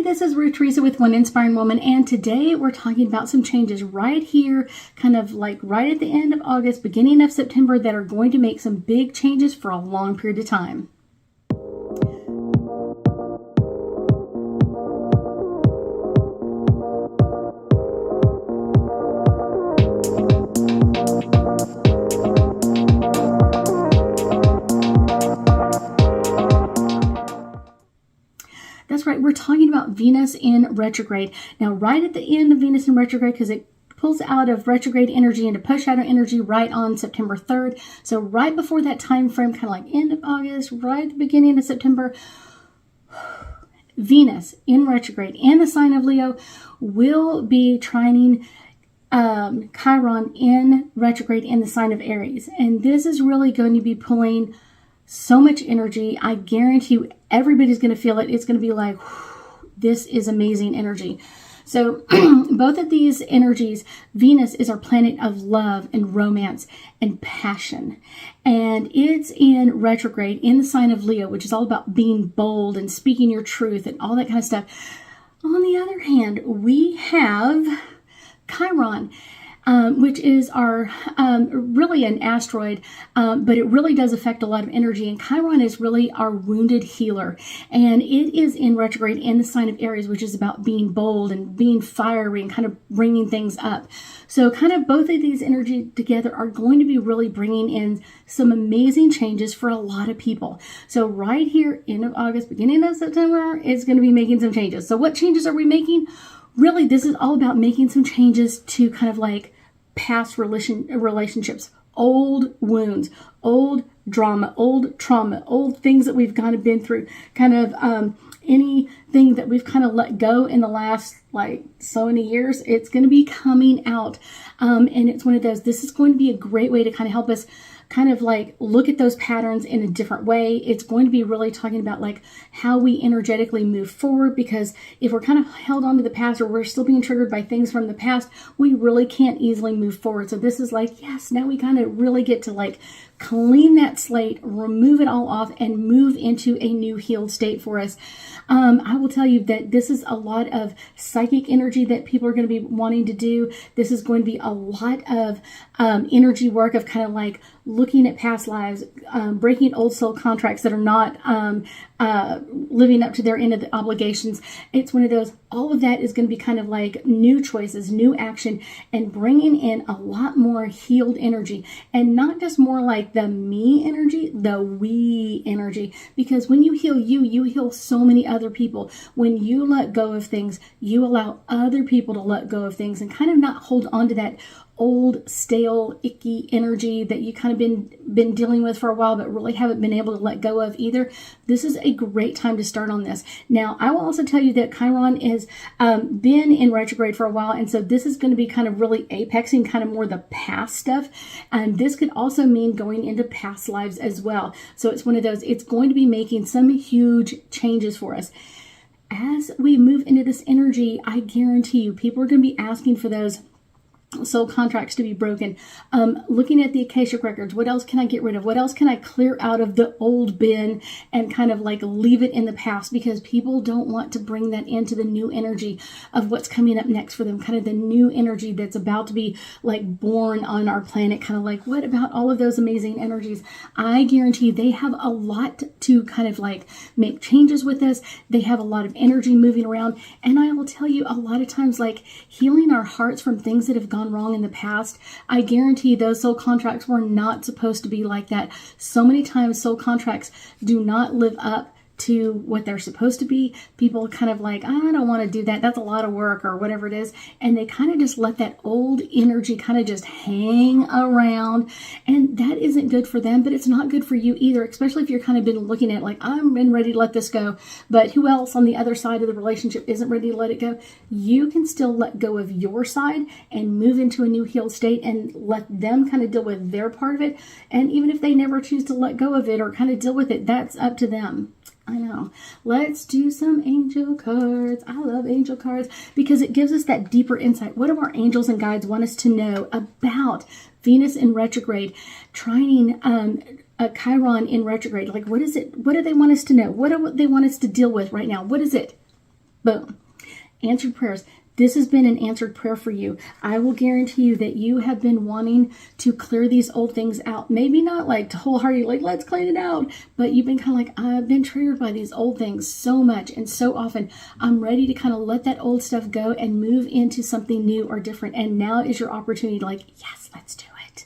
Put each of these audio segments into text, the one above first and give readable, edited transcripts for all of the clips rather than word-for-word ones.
this is Ruth Theresa with One Inspiring Woman, and today we're talking about some changes right here, kind of like right at the end of August, beginning of September, that are going to make some big changes for a long period of time. That's right, we're talking about Venus in retrograde. Now, right at the end of Venus in retrograde, because it pulls out of retrograde energy into post-shadow energy right on September 3rd. So right before that time frame, kind of like end of August, right at the beginning of September, Venus in retrograde in the sign of Leo will be trining Chiron in retrograde in the sign of Aries. And this is really going to be pulling so much energy. I guarantee you everybody's going to feel it. It's going to be like, this is amazing energy. So both of these energies, Venus is our planet of love and romance and passion. And it's in retrograde in the sign of Leo, which is all about being bold and speaking your truth and all that kind of stuff. On the other hand, we have Chiron, which is our really an asteroid, but it really does affect a lot of energy. And Chiron is really our wounded healer. And it is in retrograde in the sign of Aries, which is about being bold and being fiery and kind of bringing things up. So kind of both of these energies together are going to be really bringing in some amazing changes for a lot of people. So right here, end of August, beginning of September, it's going to be making some changes. So what changes are we making? Really, this is all about making some changes to kind of like past relationships, old wounds, old drama, old trauma, old things that we've kind of been through, kind of anything that we've kind of let go in the last like so many years. It's going to be coming out. And it's one of those, this is going to be a great way to kind of help us kind of like look at those patterns in a different way. It's going to be really talking about like how we energetically move forward, because if we're kind of held on to the past or we're still being triggered by things from the past, we really can't easily move forward. So this is like, yes, now we kind of really get to like clean that slate, remove it all off, and move into a new healed state for us. I will tell you that this is a lot of psychic energy that people are going to be wanting to do. This is going to be a lot of energy work of kind of like looking at past lives, breaking old soul contracts that are not living up to their end of the obligations. It's one of those, all of that is going to be kind of like new choices, new action, and bringing in a lot more healed energy, and not just more like the me energy, the we energy, because when you heal you heal so many other people. When you let go of things, you allow other people to let go of things and kind of not hold on to that old, stale, icky energy that you kind of been dealing with for a while, but really haven't been able to let go of either. This is a great time to start on this. Now, I will also tell you that Chiron has been in retrograde for a while, and so this is going to be kind of really apexing kind of more the past stuff. And this could also mean going into past lives as well. So it's one of those, it's going to be making some huge changes for us. As we move into this energy, I guarantee you, people are going to be asking for those soul contracts to be broken. Looking at the Akashic records, what else can I get rid of? What else can I clear out of the old bin and kind of like leave it in the past? Because people don't want to bring that into the new energy of what's coming up next for them, kind of the new energy that's about to be like born on our planet. Kind of like, what about all of those amazing energies? I guarantee they have a lot to kind of like make changes with us. They have a lot of energy moving around. And I will tell you, a lot of times, like healing our hearts from things that have gone wrong in the past, I guarantee those soul contracts were not supposed to be like that. So many times soul contracts do not live up to what they're supposed to be. People kind of like, I don't want to do that. That's a lot of work or whatever it is. And they kind of just let that old energy kind of just hang around. And that isn't good for them, but it's not good for you either, especially if you're kind of been looking at like, I'm been ready to let this go. But who else on the other side of the relationship isn't ready to let it go? You can still let go of your side and move into a new healed state and let them kind of deal with their part of it. And even if they never choose to let go of it or kind of deal with it, that's up to them. I know. Let's do some angel cards. I love angel cards because it gives us that deeper insight. What do our angels and guides want us to know about Venus in retrograde, trining Chiron in retrograde? Like, what is it? What do they want us to know? What do they want us to deal with right now? What is it? Boom. Answered prayers. This has been an answered prayer for you. I will guarantee you that you have been wanting to clear these old things out. Maybe not like wholeheartedly, like, let's clean it out. But you've been kind of like, I've been triggered by these old things so much and so often. I'm ready to kind of let that old stuff go and move into something new or different. And now is your opportunity to like, yes, let's do it.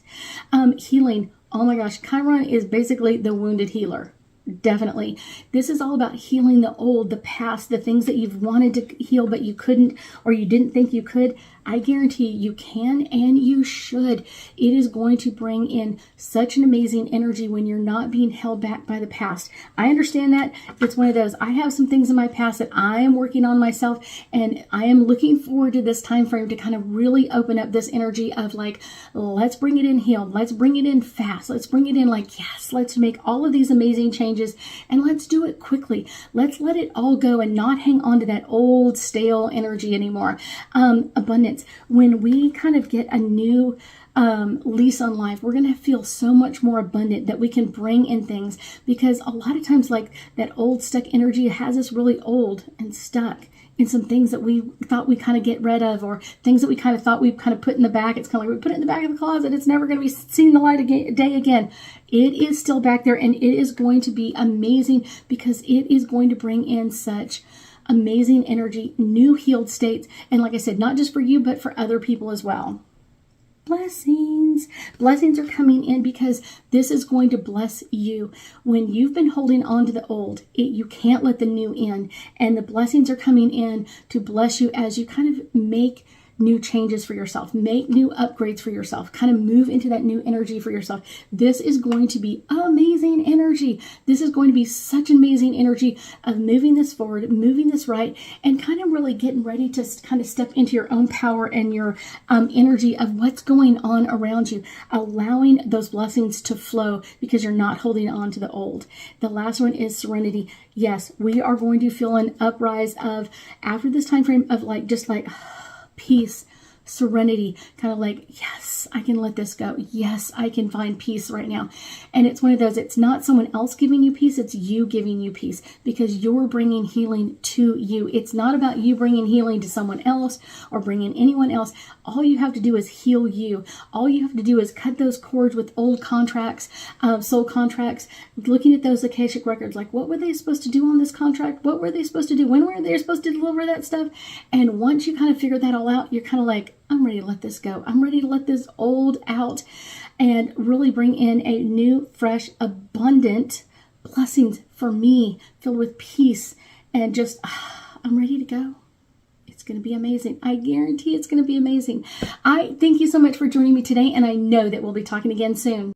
Healing. Oh my gosh. Chiron is basically the wounded healer. Definitely. This is all about healing the old, the past, the things that you've wanted to heal, but you couldn't, or you didn't think you could. I guarantee you can and you should. It is going to bring in such an amazing energy when you're not being held back by the past. I understand that. It's one of those, I have some things in my past that I am working on myself, and I am looking forward to this time frame to kind of really open up this energy of like, let's bring it in healed. Let's bring it in fast. Let's bring it in like, yes, let's make all of these amazing changes and let's do it quickly. Let's let it all go and not hang on to that old stale energy anymore. Abundance. When we kind of get a new lease on life, we're going to feel so much more abundant that we can bring in things, because a lot of times like that old stuck energy has us really old and stuck in some things that we thought we kind of get rid of, or things that we kind of thought we kind of put in the back. It's kind of like we put it in the back of the closet. It's never going to be seen the light of day again. It is still back there, and it is going to be amazing because it is going to bring in such amazing energy, new healed states. And like I said, not just for you, but for other people as well. Blessings. Blessings are coming in because this is going to bless you. When you've been holding on to the old, you can't let the new in. And the blessings are coming in to bless you as you kind of make new changes for yourself, make new upgrades for yourself, kind of move into that new energy for yourself. This is going to be amazing energy. This is going to be such amazing energy of moving this forward, moving this right, and kind of really getting ready to kind of step into your own power and your energy of what's going on around you, allowing those blessings to flow because you're not holding on to the old. The last one is serenity. Yes, we are going to feel an uprise of, after this time frame of like, just like, peace, serenity, kind of like, yes, I can let this go. Yes, I can find peace right now. And it's one of those, it's not someone else giving you peace, it's you giving you peace because you're bringing healing to you. It's not about you bringing healing to someone else or bringing anyone else. All you have to do is heal you. All you have to do is cut those cords with old contracts, soul contracts, looking at those Akashic records, like what were they supposed to do on this contract? What were they supposed to do? When were they supposed to deliver that stuff? And once you kind of figure that all out, you're kind of like, I'm ready to let this go. I'm ready to let this old out and really bring in a new, fresh, abundant blessings for me, filled with peace and just, I'm ready to go. It's going to be amazing. I guarantee it's going to be amazing. I thank you so much for joining me today, and I know that we'll be talking again soon.